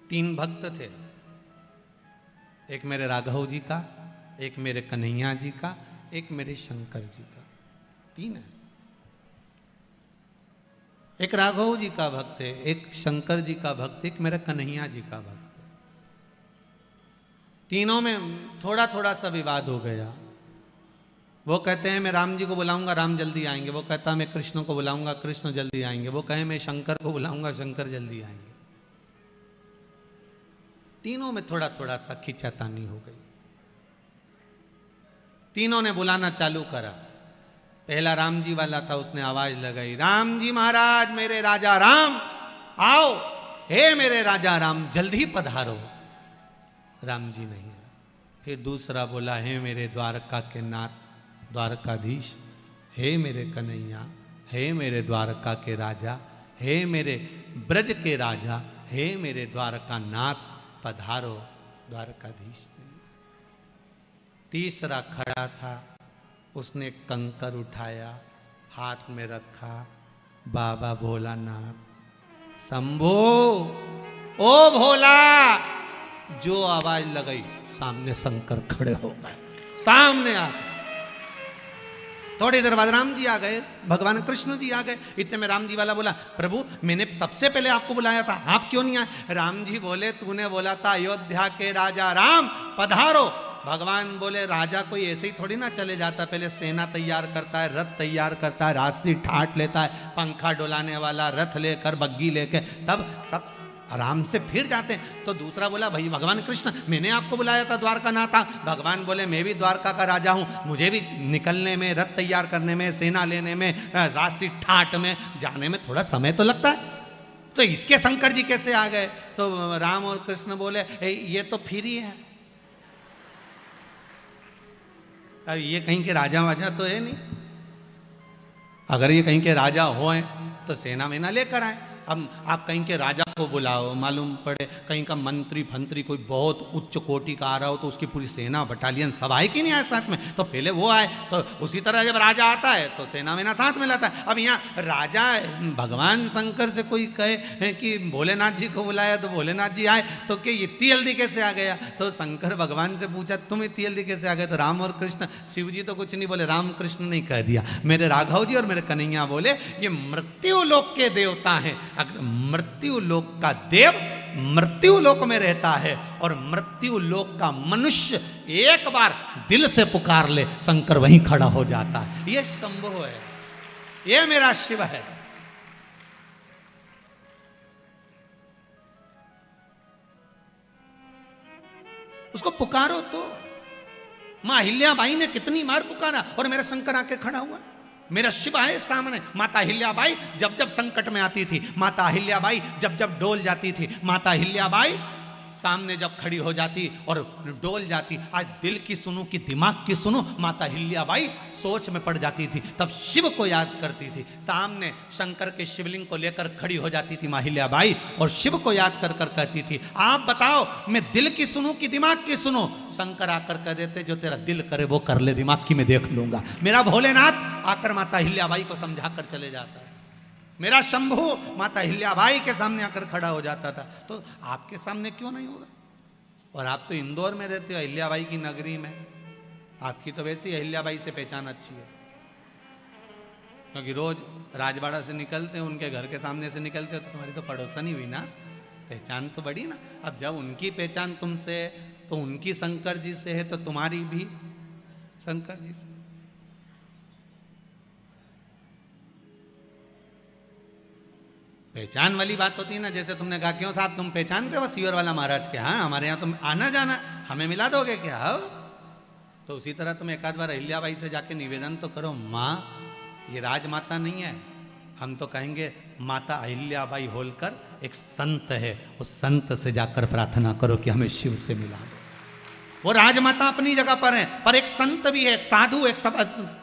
तीन भक्त थे, एक मेरे राघव जी का, एक मेरे कन्हैया जी का, एक मेरे शंकर जी का। तीन है। एक राघव जी का भक्त है, एक शंकर जी का भक्त, एक मेरा कन्हैया जी का भक्त है। तीनों में थोड़ा थोड़ा सा विवाद हो गया। वो कहते हैं मैं राम जी को बुलाऊंगा, राम जल्दी आएंगे। वो कहता है मैं कृष्ण को बुलाऊंगा, कृष्ण जल्दी आएंगे। वो कहे मैं शंकर को बुलाऊंगा, शंकर जल्दी आएंगे। तीनों में थोड़ा थोड़ा सा खींचातानी हो गई। तीनों ने बुलाना चालू करा। पहला राम जी वाला था, उसने आवाज लगाई, राम जी महाराज मेरे राजा राम आओ, हे मेरे राजा राम जल्दी पधारो। राम जी नहीं आए। फिर दूसरा बोला, हे मेरे द्वारका के नाथ द्वारकाधीश, हे मेरे कन्हैया, हे मेरे द्वारका के राजा, हे मेरे ब्रज के राजा, हे मेरे द्वारका नाथ पधारो। द्वारकाधीश ने। तीसरा खड़ा था, उसने कंकर उठाया, हाथ में रखा, बाबा भोलानाथ शंभो ओ भोला। जो आवाज लगाई सामने शंकर खड़े हो गए, सामने आ गए। थोड़ी देर बाद राम जी आ गए, भगवान कृष्ण जी आ गए। इतने में राम जी वाला बोला, प्रभु मैंने सबसे पहले आपको बुलाया था, आप क्यों नहीं आए? राम जी बोले, तूने बोला था अयोध्या के राजा राम पधारो। भगवान बोले, राजा कोई ऐसे ही थोड़ी ना चले जाता, पहले सेना तैयार करता है, रथ तैयार करता है, रास्ते ठाट लेता है, पंखा डुलाने वाला रथ लेकर, बग्गी लेकर, तब आराम से फिर जाते हैं। तो दूसरा बोला, भाई भगवान कृष्ण मैंने आपको बुलाया था द्वारका नाथ। भगवान बोले, मैं भी द्वारका का राजा हूँ, मुझे भी निकलने में, रथ तैयार करने में, सेना लेने में, रास्ते ठाट में जाने में थोड़ा समय तो लगता है। तो इसके शंकर जी कैसे आ गए? तो राम और कृष्ण बोले, ये तो फिर ही है, अब ये कहीं के राजा वाजा तो है नहीं। अगर ये कहीं के राजा हो तो सेना वेना लेकर आए। अब आप कहीं के राजा को बुलाओ, मालूम पड़े कहीं का मंत्री फंत्री कोई बहुत उच्च कोटि का आ रहा हो, तो उसकी पूरी सेना बटालियन सब आए कि नहीं आए साथ में? तो पहले वो आए, तो उसी तरह जब राजा आता है तो सेना वेना साथ में लाता है। अब यहाँ राजा भगवान शंकर से कोई कहे कि भोलेनाथ जी को बुलाया, तो भोलेनाथ जी आए, तो कि इतनी जल्दी कैसे आ गया? तो शंकर भगवान से पूछा, तुम इतनी जल्दी कैसे आ गए? तो राम और कृष्ण, शिव जी तो कुछ नहीं बोले, राम कृष्ण ने कह दिया, मेरे राघव जी और मेरे कन्हैया बोले, ये मृत्यु लोक के देवता हैं। अगर मृत्यु लोक का देव मृत्यु लोक में रहता है और मृत्यु लोक का मनुष्य एक बार दिल से पुकार ले, शंकर वहीं खड़ा हो जाता है। ये संभव है, ये मेरा शिव है। उसको पुकारो तो। मां अहिल्याबाई ने कितनी बार पुकारा और मेरा शंकर आके खड़ा हुआ। मेरा शिव आए सामने। माता अहिल्याबाई जब जब संकट में आती थी, माता अहिल्याबाई जब जब डोल जाती थी, माता अहिल्याबाई सामने जब खड़ी हो जाती और डोल जाती, आज दिल की सुनो कि दिमाग की सुनो, माता अहिल्याबाई सोच में पड़ जाती थी, तब शिव को याद करती थी। सामने शंकर के शिवलिंग को लेकर खड़ी हो जाती थी मां अहिल्याबाई और शिव को याद कर कर कहती थी, आप बताओ मैं दिल की सुनूं कि दिमाग की सुनो? शंकर आकर कह देते, जो तेरा दिल करे वो कर ले, दिमाग की मैं देख लूंगा। मेरा भोलेनाथ आकर माता अहिल्याबाई को समझा कर चले जाता है। मेरा शंभू माता अहिल्याबाई के सामने आकर खड़ा हो जाता था। तो आपके सामने क्यों नहीं होगा? और आप तो इंदौर में रहते हो, अहिल्याबाई की नगरी में, आपकी तो वैसे ही अहिल्याबाई से पहचान अच्छी है, क्योंकि रोज राजवाड़ा से निकलते हो, उनके घर के सामने से निकलते हो, तो तुम्हारी तो पड़ोसन ही हुई ना, पहचान तो बढ़ी ना। अब जब उनकी पहचान तुमसे, तो उनकी शंकर जी से है, तो तुम्हारी भी शंकर जी से। पहचान वाली बात होती है ना, जैसे तुमने कहा, क्यों साहब तुम पहचानते हो सीवर वाला महाराज के? हाँ, हमारे यहाँ तुम आना जाना, हमें मिला दोगे क्या? हो तो उसी तरह तुम एक आध बार अहिल्याबाई से जाके निवेदन तो करो, माँ ये राजमाता नहीं है, हम तो कहेंगे माता अहिल्याबाई होलकर एक संत है, उस संत से जाकर प्रार्थना करो कि हमें शिव से मिला दो। वो राजमाता अपनी जगह पर है, पर एक संत भी है, एक साधु, एक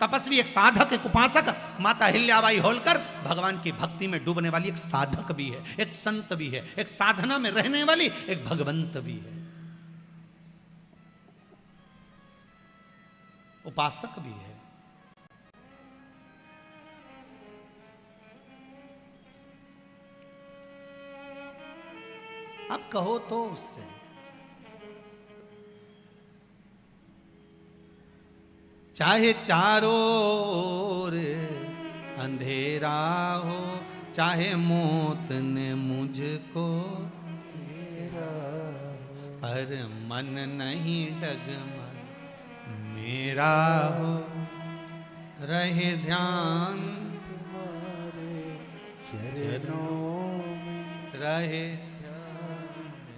तपस्वी, एक साधक, एक उपासक। माता अहिल्याबाई होलकर भगवान की भक्ति में डूबने वाली एक साधक भी है, एक संत भी है, एक साधना में रहने वाली एक भगवंत भी है, उपासक भी है। अब कहो तो उससे। चाहे चारों ओर अंधेरा हो, चाहे मौत ने मुझको घेरा, पर मन नहीं डगमग मेरा हो, रहे ध्यान तुम्हारे चरणों में, रहे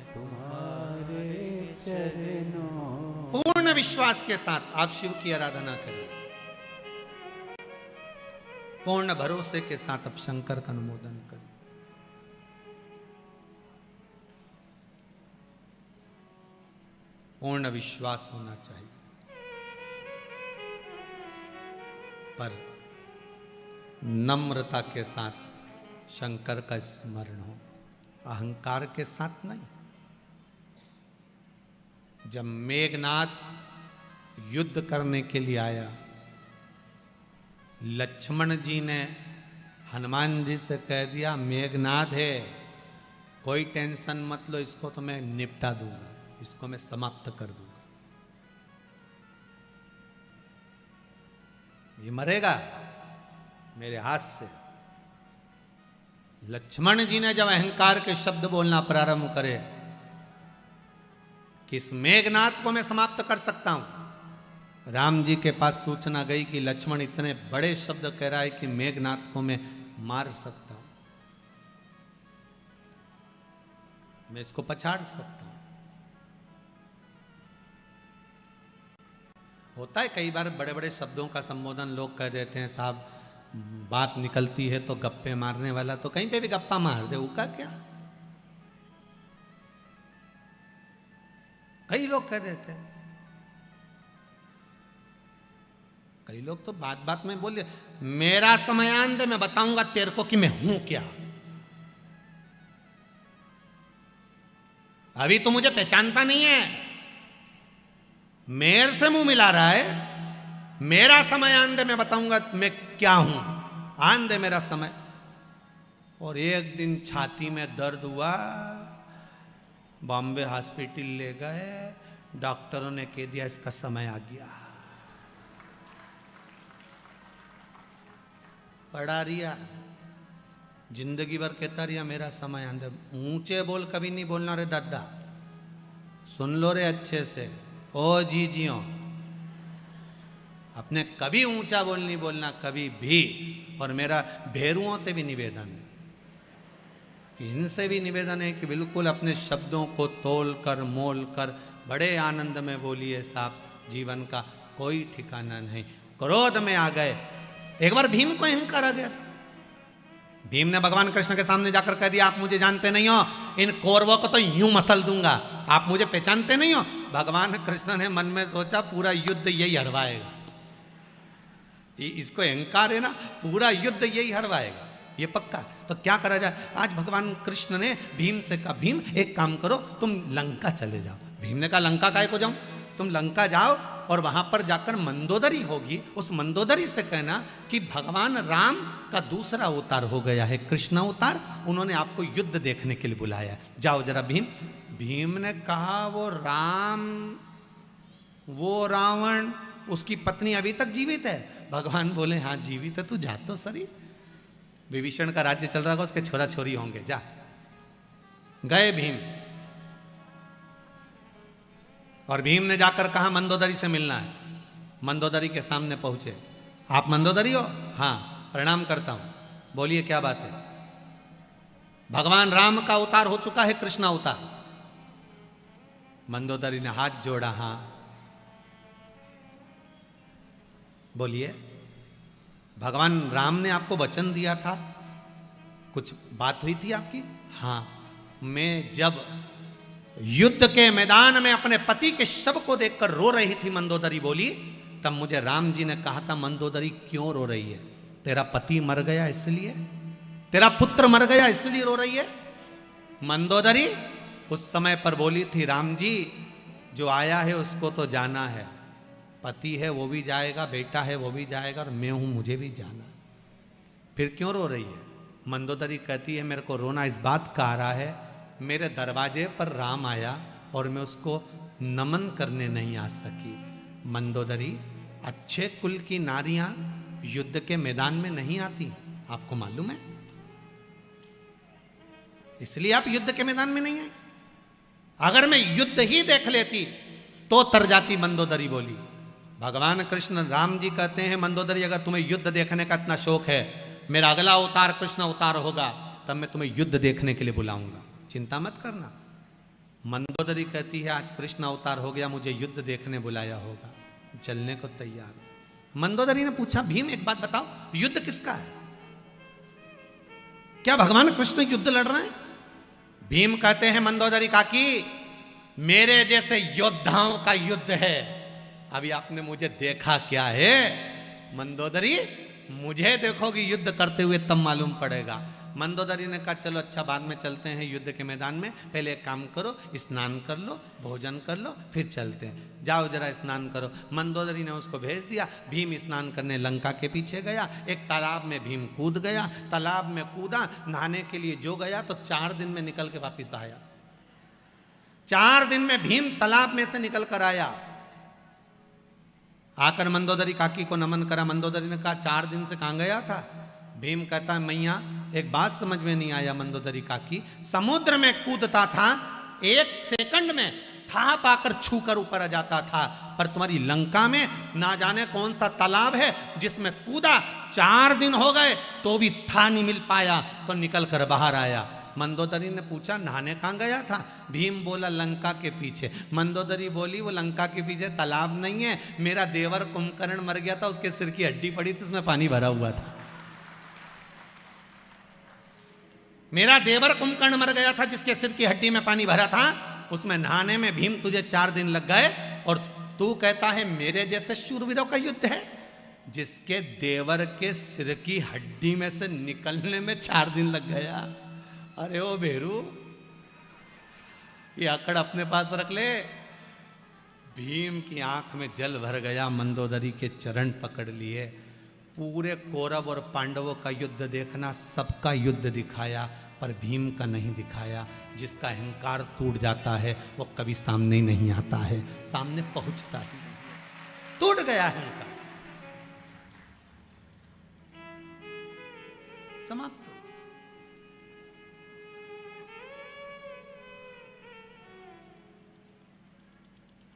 तुम्हारे चरणों। पूर्ण विश्वास के साथ आप शिव की आराधना करें, पूर्ण भरोसे के साथ अब शंकर का अनुमोदन करें। पूर्ण विश्वास होना चाहिए, पर नम्रता के साथ शंकर का स्मरण हो, अहंकार के साथ नहीं। जब मेघनाद युद्ध करने के लिए आया, लक्ष्मण जी ने हनुमान जी से कह दिया, मेघनाद है, कोई टेंशन मत लो, इसको तो मैं निपटा दूंगा, इसको मैं समाप्त कर दूंगा। ये मरेगा मेरे हाथ से। लक्ष्मण जी ने जब अहंकार के शब्द बोलना प्रारंभ करे कि इस मेघनाद को मैं समाप्त कर सकता हूं, राम जी के पास सूचना गई कि लक्ष्मण इतने बड़े शब्द कह रहा है कि मेघनाद को मैं मार सकता हूं, मैं इसको पछाड़ सकता हूं। होता है कई बार बड़े बड़े शब्दों का संबोधन लोग कह देते हैं, साहब बात निकलती है तो गप्पे मारने वाला तो कहीं पे भी गप्पा मार दे, उसका क्या। कई लोग कह देते हैं, कई लोग तो बात बात में बोल, मेरा समयान दे, मैं बताऊंगा तेरे को कि मैं हूं क्या। अभी तो मुझे पहचानता नहीं है, मेरे से मुंह मिला रहा है, मेरा समय आन दे, मैं बताऊंगा मैं क्या हूं, आन दे मेरा समय। और एक दिन छाती में दर्द हुआ, बॉम्बे हॉस्पिटल ले गए, डॉक्टरों ने कह दिया इसका समय आ गया। पड़ा रिया, जिंदगी भर कहता रिया मेरा समय आन दे। ऊंचे बोल कभी नहीं बोलना रे दादा, सुन लो रे अच्छे से, ओ जी जियो, अपने कभी ऊंचा बोल नहीं बोलना कभी भी। और मेरा भेरुओं से भी निवेदन है, इनसे भी निवेदन है कि बिल्कुल अपने शब्दों को तोल कर मोल कर बड़े आनंद में बोलिए साहब, जीवन का कोई ठिकाना नहीं। क्रोध में आ गए, एक बार भीम को अहंकार आ गया था, भीम ने भगवान कृष्ण के सामने जाकर कह दिया, आप मुझे जानते नहीं हो, इन कौरवों को तो यूं मसल दूंगा, आप मुझे पहचानते नहीं हो। भगवान कृष्ण ने मन में सोचा पूरा युद्ध यही हरवाएगा, इसको अहंकार है ना, पूरा युद्ध यही हरवाएगा, ये पक्का। तो क्या करा जाए, आज भगवान कृष्ण ने भीम से कहा, भीम एक काम करो, तुम लंका चले जाओ। भीम ने कहा लंका काहे को जाऊं, तुम लंका जाओ और वहां पर जाकर मंदोदरी होगी, उस मंदोदरी से कहना कि भगवान राम का दूसरा अवतार हो गया है, कृष्ण अवतार, उन्होंने आपको युद्ध देखने के लिए बुलाया, जाओ जरा भीम। भीम ने कहा वो राम, वो रावण, उसकी पत्नी अभी तक जीवित है। भगवान बोले हाँ जीवित है, तू जा तो सरी, विभीषण का राज्य चल रहा होगा, उसके छोरा छोरी होंगे, जा। गए भीम, और भीम ने जाकर कहा मंदोदरी से मिलना है। मंदोदरी के सामने पहुंचे, आप मंदोदरी हो? हाँ, प्रणाम करता हूं, बोलिए क्या बात है। भगवान राम का अवतार हो चुका है, कृष्ण अवतार। मंदोदरी ने हाथ जोड़ा, हाँ बोलिए, भगवान राम ने आपको वचन दिया था, कुछ बात हुई थी आपकी? हाँ, मैं जब युद्ध के मैदान में अपने पति के शव को देखकर रो रही थी, मंदोदरी बोली, तब मुझे राम जी ने कहा था मंदोदरी क्यों रो रही है, तेरा पति मर गया इसलिए, तेरा पुत्र मर गया इसलिए रो रही है। मंदोदरी उस समय पर बोली थी, राम जी जो आया है उसको तो जाना है, पति है वो भी जाएगा, बेटा है वो भी जाएगा, और मैं हूं मुझे भी जाना, फिर क्यों रो रही है। मंदोदरी कहती है मेरे को रोना इस बात का आ रहा है मेरे दरवाजे पर राम आया और मैं उसको नमन करने नहीं आ सकी। मंदोदरी, अच्छे कुल की नारियां युद्ध के मैदान में नहीं आती, आपको मालूम है? इसलिए आप युद्ध के मैदान में नहीं आए। अगर मैं युद्ध ही देख लेती तो तर जाती। मंदोदरी बोली। भगवान कृष्ण राम जी कहते हैं, मंदोदरी अगर तुम्हें युद्ध देखने का इतना शौक है, मेरा अगला अवतार कृष्ण अवतार होगा, तब मैं तुम्हें युद्ध देखने के लिए बुलाऊंगा, चिंता मत करना। मंदोदरी कहती है, आज कृष्ण अवतार हो गया, मुझे युद्ध देखने बुलाया होगा, चलने को तैयार। मंदोदरी ने पूछा, भीम एक बात बताओ, युद्ध किसका है? क्या भगवान कृष्ण युद्ध लड़ रहे हैं? भीम कहते हैं, मंदोदरी काकी, मेरे जैसे योद्धाओं का युद्ध है। अभी आपने मुझे देखा क्या है? मंदोदरी, मुझे देखोगी युद्ध करते हुए तब मालूम पड़ेगा। मंदोदरी ने कहा, चलो अच्छा, बाद में चलते हैं युद्ध के मैदान में, पहले एक काम करो, स्नान कर लो, भोजन कर लो, फिर चलते हैं, जाओ जरा स्नान करो। मंदोदरी ने उसको भेज दिया। भीम स्नान करने लंका के पीछे गया। एक तालाब में भीम कूद गया। तालाब में कूदा, नहाने के लिए जो गया तो 4 दिन में निकल के वापिस आया। 4 दिन में भीम तालाब में से निकल कर आया। आकर मंदोदरी काकी को नमन करा। मंदोदरी ने कहा, 4 दिन से कहां गया था? भीम कहता है, मैया एक बात समझ में नहीं आया मंदोदरी काकी, समुद्र में कूदता था, 1 सेकंड में था पाकर छूकर ऊपर आ जाता था, पर तुम्हारी लंका में ना जाने कौन सा तालाब है जिसमें कूदा, 4 दिन हो गए तो भी था नहीं मिल पाया, तो निकल कर बाहर आया। मंदोदरी ने पूछा, नहाने कहाँ गया था? भीम बोला, लंका के पीछे। मंदोदरी बोली, वो लंका के पीछे तालाब नहीं है, मेरा देवर कुंभकर्ण मर गया था, उसके सिर की हड्डी पड़ी थी, उसमें पानी भरा हुआ था। मेरा देवर कुंभकर्ण मर गया था, जिसके सिर की हड्डी में पानी भरा था, उसमें नहाने में भीम तुझे 4 दिन लग गए, और तू कहता है मेरे जैसे शूरवीरों का युद्ध है, जिसके देवर के सिर की हड्डी में से निकलने में 4 दिन लग गया। अरे ओ भेरू, ये आकड़ अपने पास रख ले। भीम की आंख में जल भर गया। मंदोदरी के चरण पकड़ लिए। पूरे कौरव और पांडवों का युद्ध देखना, सबका युद्ध दिखाया, पर भीम का नहीं दिखाया। जिसका अहंकार टूट जाता है वो कभी सामने ही नहीं आता है, सामने पहुंचता ही नहीं। टूट गया अहंकार, समाप्त।